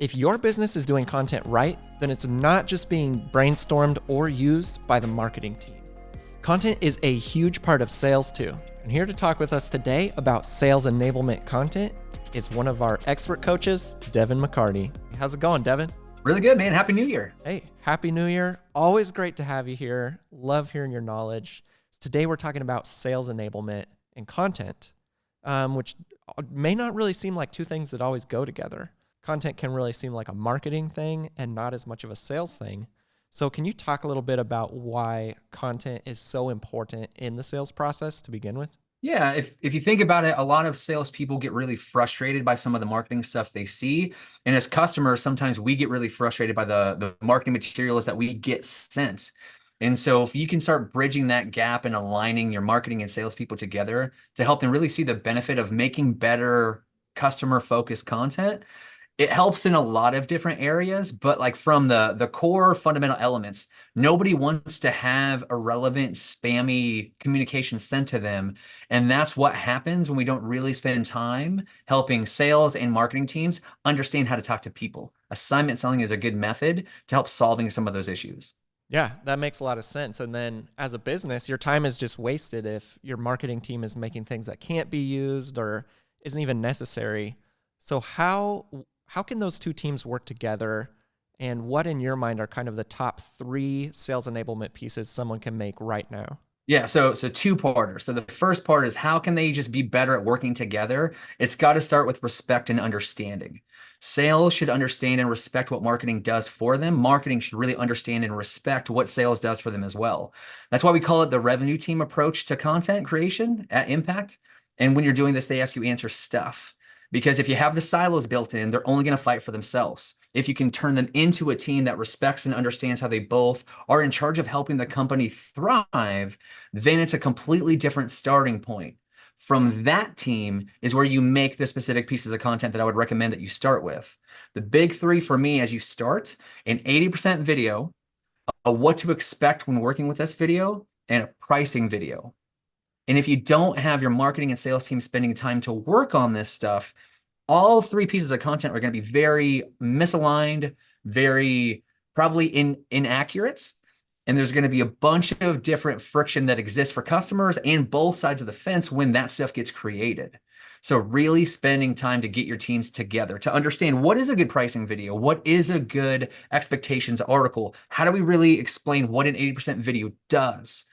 If your business is doing content right, then it's not just being brainstormed or used by the marketing team. Content is a huge part of sales too. And here to talk with us today about sales enablement content is one of our expert coaches, Devin McCarty. How's it going, Devin? Really good, man. Happy New Year. Hey, Happy New Year. Always great to have you here. Love hearing your knowledge. Today we're talking about sales enablement and content, which may not really seem like two things that always go together. Content can really seem like a marketing thing and not as much of a sales thing. So can you talk a little bit about why content is so important in the sales process to begin with? Yeah, if you think about it, a lot of salespeople get really frustrated by some of the marketing stuff they see. And as customers, sometimes we get really frustrated by the marketing materials that we get sent. And so if you can start bridging that gap and aligning your marketing and salespeople together to help them really see the benefit of making better customer-focused content, it helps in a lot of different areas, but like from the core fundamental elements, nobody wants to have irrelevant, spammy communication sent to them. And that's what happens when we don't really spend time helping sales and marketing teams understand how to talk to people. Assignment selling is a good method to help solving some of those issues. Yeah, that makes a lot of sense. And then as a business, your time is just wasted if your marketing team is making things that can't be used or isn't even necessary. So how can those two teams work together? And what in your mind are kind of the top 3 sales enablement pieces someone can make right now? Yeah, so two-parter. So the first part is how can they just be better at working together? It's got to start with respect and understanding. Sales should understand and respect what marketing does for them. Marketing should really understand and respect what sales does for them as well. That's why we call it the revenue team approach to content creation at Impact. And when you're doing this, they ask you answer stuff. Because if you have the silos built in, they're only going to fight for themselves. If you can turn them into a team that respects and understands how they both are in charge of helping the company thrive, then it's a completely different starting point. From that team is where you make the specific pieces of content that I would recommend that you start with. The big 3 for me as you start, an 80% video, a what to expect when working with this video, and a pricing video. And if you don't have your marketing and sales team spending time to work on this stuff, all 3 pieces of content are going to be very misaligned, very probably inaccurate. And there's going to be a bunch of different friction that exists for customers and both sides of the fence when that stuff gets created. So really spending time to get your teams together to understand what is a good pricing video, what is a good expectations article, how do we really explain what an 80% video does?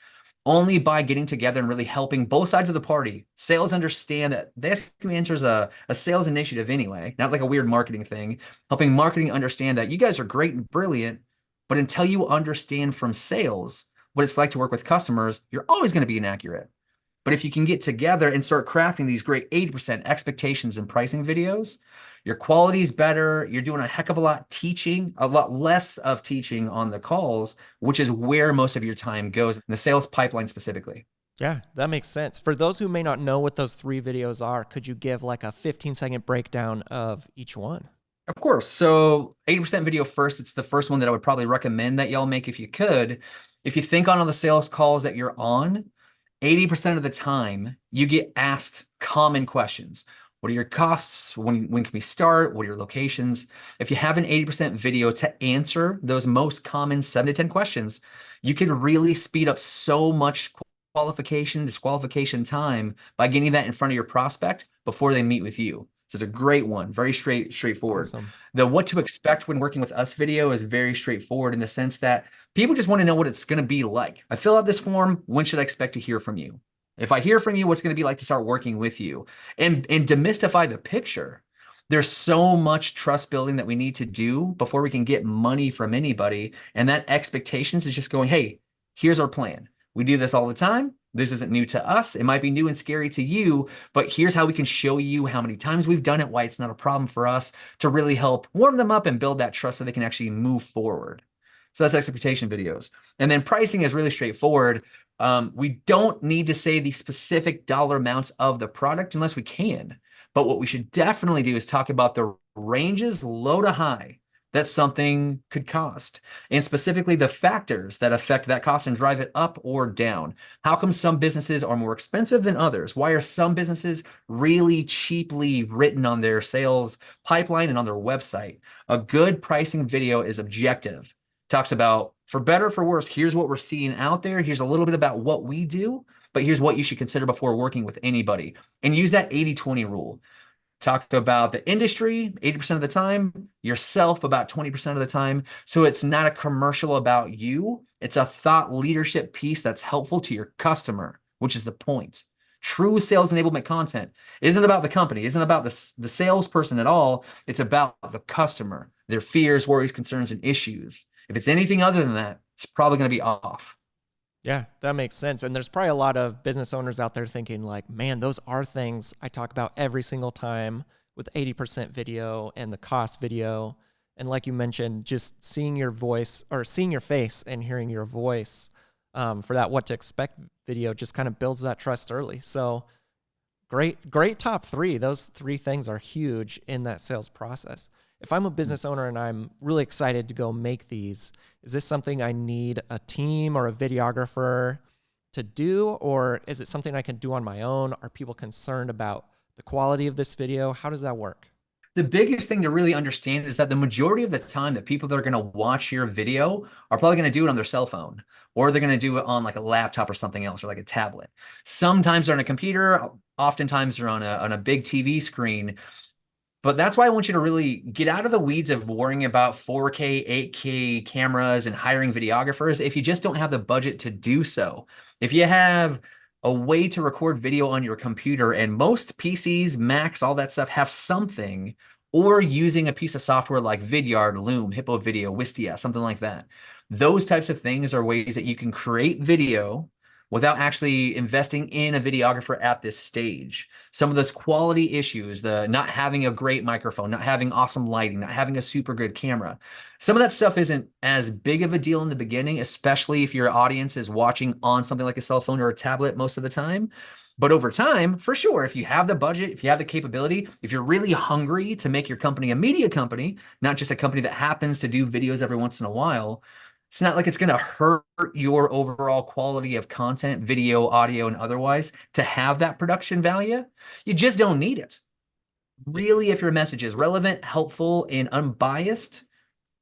Only by getting together and really helping both sides of the party. Sales understand that this answers a sales initiative anyway, not like a weird marketing thing. Helping marketing understand that you guys are great and brilliant, but until you understand from sales what it's like to work with customers, you're always going to be inaccurate. But if you can get together and start crafting these great 80% expectations and pricing videos, your quality is better. You're doing a heck of a lot teaching, a lot less of teaching on the calls, which is where most of your time goes in the sales pipeline specifically. Yeah, that makes sense. For those who may not know what those 3 videos are, could you give like a 15-second breakdown of each one? Of course. So 80% video first, it's the first one that I would probably recommend that y'all make if you could. If you think on all the sales calls that you're on, 80% of the time you get asked common questions. What are your costs? When can we start? What are your locations? If you have an 80% video to answer those most common 7 to 10 questions, you can really speed up so much qualification, disqualification time by getting that in front of your prospect before they meet with you. So it's a great one, very straightforward. Awesome. The what to expect when working with us video is very straightforward in the sense that people just want to know what it's going to be like. I fill out this form. When should I expect to hear from you? If I hear from you, what's going to be like to start working with you? And demystify the picture. There's so much trust building that we need to do before we can get money from anybody. And that expectations is just going, hey, here's our plan. We do this all the time. This isn't new to us. It might be new and scary to you, but here's how we can show you how many times we've done it, why it's not a problem for us, to really help warm them up and build that trust so they can actually move forward. So that's expectation videos. And then pricing is really straightforward. We don't need to say the specific dollar amounts of the product unless we can. But what we should definitely do is talk about the ranges low to high that something could cost, and specifically the factors that affect that cost and drive it up or down. How come some businesses are more expensive than others? Why are some businesses really cheaply written on their sales pipeline and on their website? A good pricing video is objective. Talks about, for better or for worse, here's what we're seeing out there. Here's a little bit about what we do, but here's what you should consider before working with anybody. And use that 80-20 rule. Talk about the industry 80% of the time, yourself about 20% of the time. So it's not a commercial about you. It's a thought leadership piece that's helpful to your customer, which is the point. True sales enablement content isn't about the company, isn't about the salesperson at all. It's about the customer, their fears, worries, concerns, and issues. If it's anything other than that, it's probably going to be off. Yeah, that makes sense. And there's probably a lot of business owners out there thinking like, man, those are things I talk about every single time with 80% video and the cost video. And like you mentioned, just seeing your voice or seeing your face and hearing your voice for that what to expect video just kind of builds that trust early. So great top three. Those three things are huge in that sales process. If I'm a business owner and I'm really excited to go make these, is this something I need a team or a videographer to do, or is it something I can do on my own? Are people concerned about the quality of this video? How does that work? The biggest thing to really understand is that the majority of the time that people that are going to watch your video are probably going to do it on their cell phone, or they're going to do it on like a laptop or something else, or like a tablet. Sometimes they're on a computer, oftentimes they're on a big TV screen. But that's why I want you to really get out of the weeds of worrying about 4K, 8K cameras and hiring videographers if you just don't have the budget to do so. If you have a way to record video on your computer, and most PCs, Macs, all that stuff have something, or using a piece of software like Vidyard, Loom, Hippo Video, Wistia, something like that. Those types of things are ways that you can create video without actually investing in a videographer at this stage. Some of those quality issues, the not having a great microphone, not having awesome lighting, not having a super good camera, some of that stuff isn't as big of a deal in the beginning, especially if your audience is watching on something like a cell phone or a tablet most of the time. But over time, for sure, if you have the budget, if you have the capability, if you're really hungry to make your company a media company, not just a company that happens to do videos every once in a while, it's not like it's going to hurt your overall quality of content, video, audio, and otherwise to have that production value. You just don't need it. Really, if your message is relevant, helpful, and unbiased,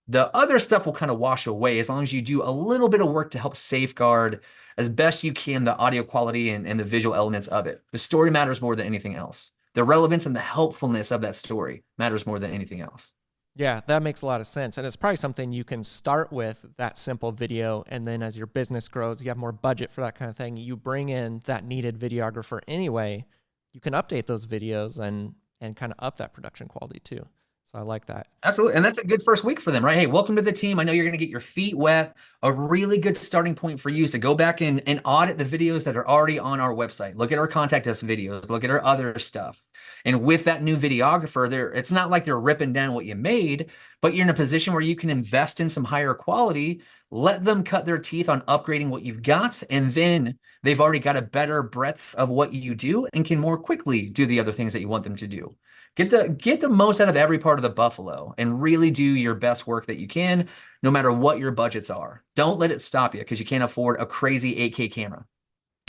the other stuff will kind of wash away as long as you do a little bit of work to help safeguard as best you can the audio quality and the visual elements of it. The story matters more than anything else. The relevance and the helpfulness of that story matters more than anything else. Yeah, that makes a lot of sense. And it's probably something you can start with, that simple video. And then as your business grows, you have more budget for that kind of thing. You bring in that needed videographer anyway. You can update those videos and kind of up that production quality too. So I like that. Absolutely. And that's a good first week for them, right? Hey, welcome to the team. I know you're going to get your feet wet. A really good starting point for you is to go back and audit the videos that are already on our website. Look at our contact us videos, look at our other stuff. And with that new videographer, it's not like they're ripping down what you made, but you're in a position where you can invest in some higher quality, let them cut their teeth on upgrading what you've got, and then they've already got a better breadth of what you do and can more quickly do the other things that you want them to do. Get the most out of every part of the buffalo and really do your best work that you can, no matter what your budgets are. Don't let it stop you because you can't afford a crazy 8K camera.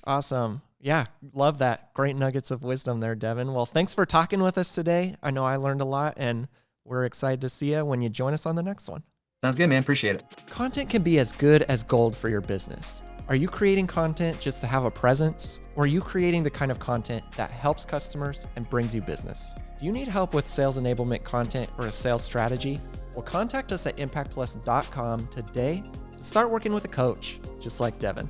Awesome. Yeah, love that. Great nuggets of wisdom there, Devin. Well, thanks for talking with us today. I know I learned a lot, and we're excited to see you when you join us on the next one. Sounds good, man. Appreciate it. Content can be as good as gold for your business. Are you creating content just to have a presence, or are you creating the kind of content that helps customers and brings you business? Do you need help with sales enablement content or a sales strategy? Well, contact us at impactplus.com today to start working with a coach just like Devin.